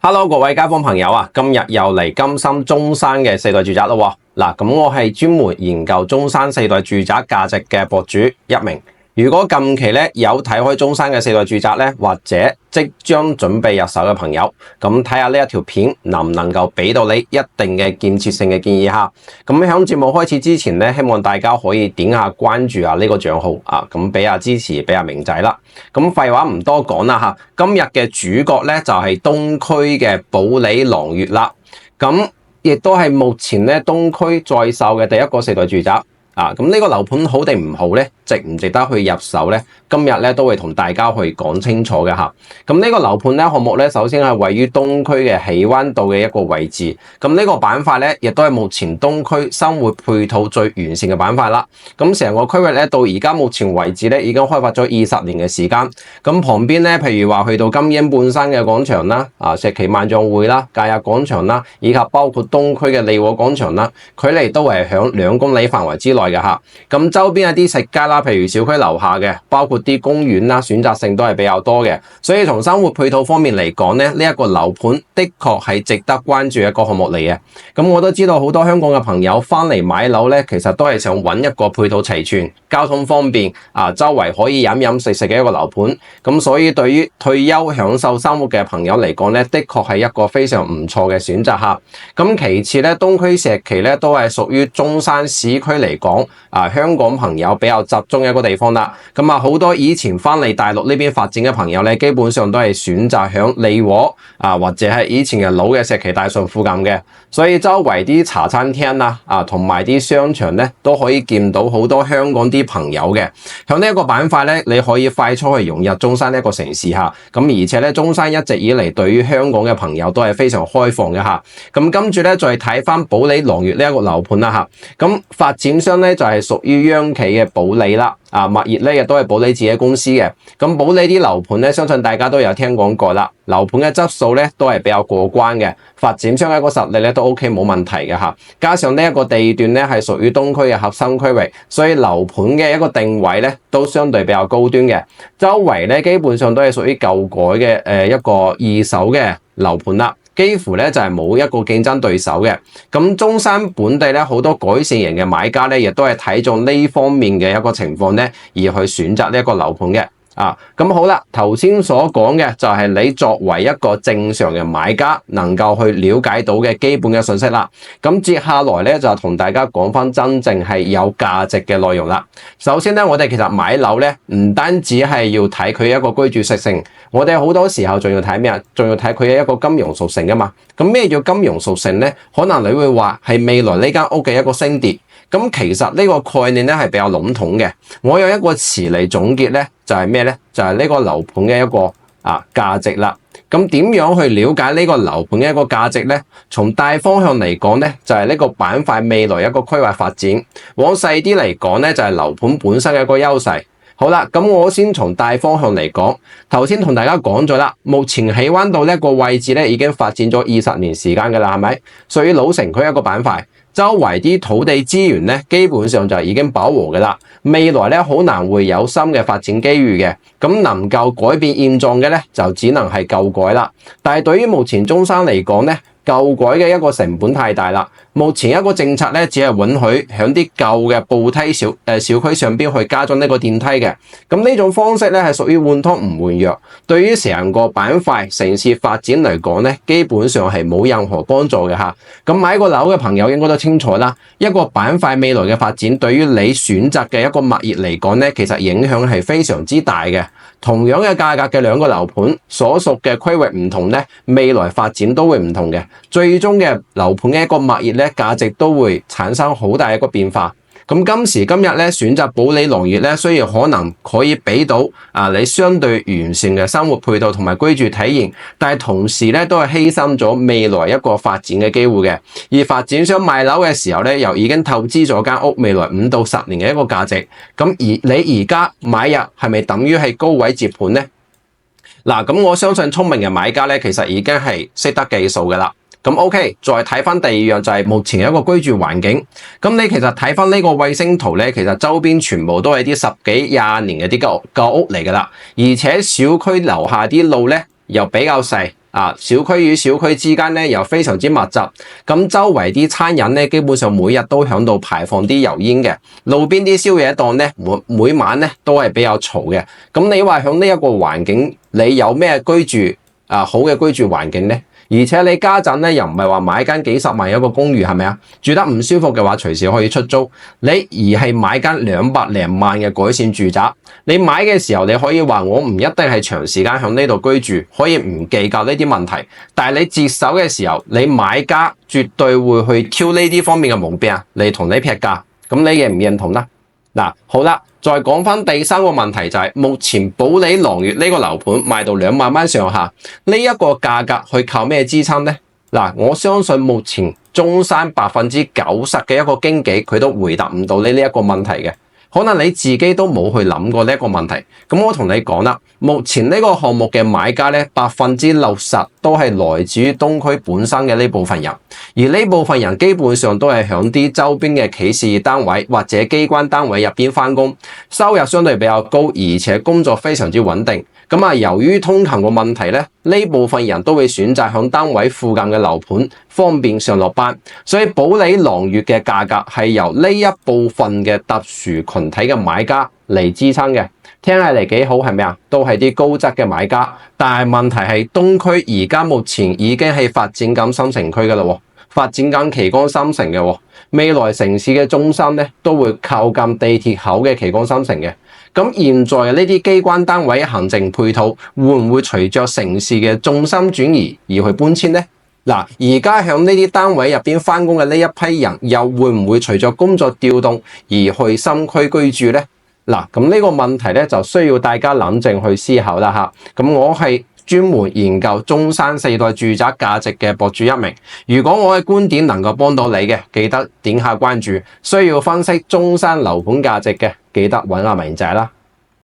Hello， 各位街坊朋友啊，今日又嚟甘心中山嘅四代住宅咯。嗱，咁我係專門研究中山四代住宅價值嘅博主一鳴。如果近期咧有睇開中山嘅四代住宅咧，或者即將準備入手嘅朋友，咁睇下呢一條片能唔能夠俾到你一定嘅建設性嘅建議吓。咁喺節目開始之前咧，希望大家可以點下關注呢個賬號啊，咁俾下支持，俾下鳴仔啦。咁廢話唔多講啦吓，今日嘅主角咧就係東區嘅保利朗悅啦。咁亦都係目前咧東區在售嘅第一個四代住宅。咁呢個樓盤好定唔好咧？值唔值得去入手咧？今日咧都會同大家去講清楚嘅吓。咁呢個樓盤咧項目咧，首先係位於東區嘅喜灣道嘅一個位置。咁呢個板塊咧，亦都係目前東區生活配套最完善嘅板塊啦。咁成個區域咧，到而家目前為止咧，已經開發咗20年嘅時間。咁旁邊咧，譬如話去到金鷹半山嘅廣場啦，石岐萬象匯啦、假日廣場啦，以及包括東區嘅利和廣場啦，距離都係響2公里範圍之內嘅吓。咁周邊一啲食街啦，譬如小區樓下嘅，包括啲公園啦，選擇性都係比較多嘅。所以從生活配套方面嚟講咧，呢一個樓盤的確係值得關注一個項目嚟嘅。咁我都知道好多香港嘅朋友翻嚟買樓咧，其實都係想揾一個配套齊全、交通方便、周圍可以飲飲食食嘅一個樓盤。咁所以對於退休享受生活嘅朋友嚟講咧，的確係一個非常唔錯嘅選擇嚇。咁其次咧，東區石岐咧都係屬於中山市區嚟講，香港朋友比較集中嘅一個地方啦。咁好多以前翻嚟大陸呢邊發展嘅朋友咧，基本上都係選擇響利和或者係以前嘅老嘅石岐大順附近嘅，所以周圍啲茶餐廳同埋啲商場咧都可以見到好多香港啲朋友嘅。響呢一個板塊咧，你可以快速去融入中山呢一個城市嚇。咁而且咧，中山一直以嚟對於香港嘅朋友都係非常開放嘅嚇。咁跟住咧，再睇翻保利朗悅呢一個樓盤啦嚇。咁發展商咧就係屬於央企嘅保利啦。物業咧亦都係保利自己公司嘅。咁保利啲樓盤咧，相信大家都有聽講過啦。樓盤嘅質素咧都係比較過關嘅，發展商嘅一個實力咧都 OK 冇問題嘅嚇。加上呢一個地段咧係屬於東區嘅核心區域，所以樓盤嘅一個定位咧都相對比較高端嘅。周圍咧基本上都係屬於舊改嘅一個二手嘅樓盤啦。幾乎咧就係冇一個競爭對手嘅。咁中山本地咧好多改善型嘅買家咧，亦都係睇中呢方面嘅一個情況咧，而去選擇呢一個樓盤嘅。咁好啦，頭先所講嘅就係你作為一個正常嘅買家能夠去了解到嘅基本嘅信息啦。咁接下來咧就同大家講翻真正係有價值嘅內容啦。首先咧，我哋其實買樓咧唔單止係要睇佢一個居住屬性，我哋好多時候仲要睇咩啊？仲要睇佢一個金融屬性噶嘛。咁咩叫金融屬性咧？可能你會話係未來呢間屋嘅一個升跌。咁其實呢個概念咧係比較籠統嘅。我有一個詞嚟總結咧，就係咩咧？就係呢個樓盤嘅一個價值啦。咁點樣去了解呢個樓盤嘅一個價值咧？從大方向嚟講咧，就係呢個板塊未來一個規劃發展。往細啲嚟講咧，就係樓盤本身嘅一個優勢。好啦，咁我先從大方向嚟講，頭先同大家講咗啦，目前喜灣道呢個位置咧已經發展咗20年時間㗎啦，係咪？屬於老城區一個板塊。周圍啲土地資源咧，基本上就已經飽和嘅啦。未來咧，好難會有新嘅發展機遇嘅。咁能夠改變現狀嘅咧，就只能係舊改啦。但係對於目前中山嚟講咧，舊改嘅一個成本太大啦。目前一個政策咧，只係允許喺啲舊嘅步梯小區上邊去加裝呢個電梯嘅。咁呢種方式咧係屬於換湯唔換藥，對於成個板塊城市發展嚟講咧，基本上係冇任何幫助嘅嚇。咁買個樓嘅朋友應該都清楚啦，一個板塊未來嘅發展對於你選擇嘅一個物業嚟講咧，其實影響係非常之大嘅。同樣嘅價格嘅兩個樓盤，所屬嘅區域唔同咧，未來發展都會唔同嘅。最終嘅樓盤嘅一個物業咧，價值都會產生好大一個變化。咁今時今日咧，選擇保利朗悅咧，雖然可能可以俾到你相對完善嘅生活配套同埋居住體驗，但係同時咧都係犧牲咗未來一個發展嘅機會嘅。而發展商賣樓嘅時候咧，又已經透支咗間屋未來5到10年嘅一個價值。咁而你而家買入係咪等於係高位接盤咧？嗱，咁我相信聰明嘅買家咧，其實已經係識得計數嘅啦。咁 OK， 再睇翻第二樣就係目前一個居住環境。咁你其實睇翻呢個衛星圖咧，其實周邊全部都係啲10幾20年嘅啲舊屋嚟噶啦，而且小區樓下啲路咧又比較細。小區與小區之間咧又非常之密集，咁周圍啲餐飲咧基本上每日都響度排放啲油煙嘅，路邊啲宵夜檔咧每晚咧都係比較嘈嘅。咁你話響呢一個環境，你有咩居住好嘅居住環境咧？而且你家陣咧又唔係話買間幾十萬一個公寓係咪啊？住得唔舒服嘅話，隨時可以出租。你而係買間200零萬嘅改善住宅，你買嘅時候你可以話我唔一定係長時間響呢度居住，可以唔計較呢啲問題。但係你接手嘅時候，你買家絕對會去挑呢啲方面嘅毛病嚟同你劈價。咁你認唔認同呢？嗱，好啦，再講翻第三個問題就係目前保利朗悅呢個樓盤賣到2萬蚊上下，呢一個價格去靠咩支撐呢？嗱，我相信目前中山90%嘅一個經紀佢都回答唔到你呢一個問題嘅。可能你自己都冇去諗過呢一個問題，咁我同你講啦，目前呢個項目嘅買家咧，60%都係來自於東區本身嘅呢部分人，而呢部分人基本上都係響啲周邊嘅企事業單位或者機關單位入邊翻工，收入相對比較高，而且工作非常之穩定。咁由於通勤個問題咧，呢部分人都會選擇響單位附近嘅樓盤，方便上落班。所以保利朗悅嘅價格係由呢一部分嘅特殊群體嘅買家嚟支撐嘅。聽起嚟幾好係咪啊？都係啲高質嘅買家。但係問題係東區而家目前已經係發展緊新城區㗎啦，發展緊旗杆新城嘅。未來城市嘅中心咧都會靠近地鐵口嘅旗杆新城嘅。咁現在呢啲機關單位嘅行政配套會唔會隨着城市嘅重心轉移而去搬遷呢？嗱，而家響呢啲單位入邊翻工嘅呢一批人，又會唔會隨着工作調動而去新區居住呢？嗱，咁呢個問題咧就需要大家冷靜去思考啦嚇。咁我係專門研究中山4代住宅價值嘅博主一名。如果我嘅觀點能夠幫到你嘅，記得點下關注。需要分析中山樓盤價值嘅，記得揾阿明仔啦。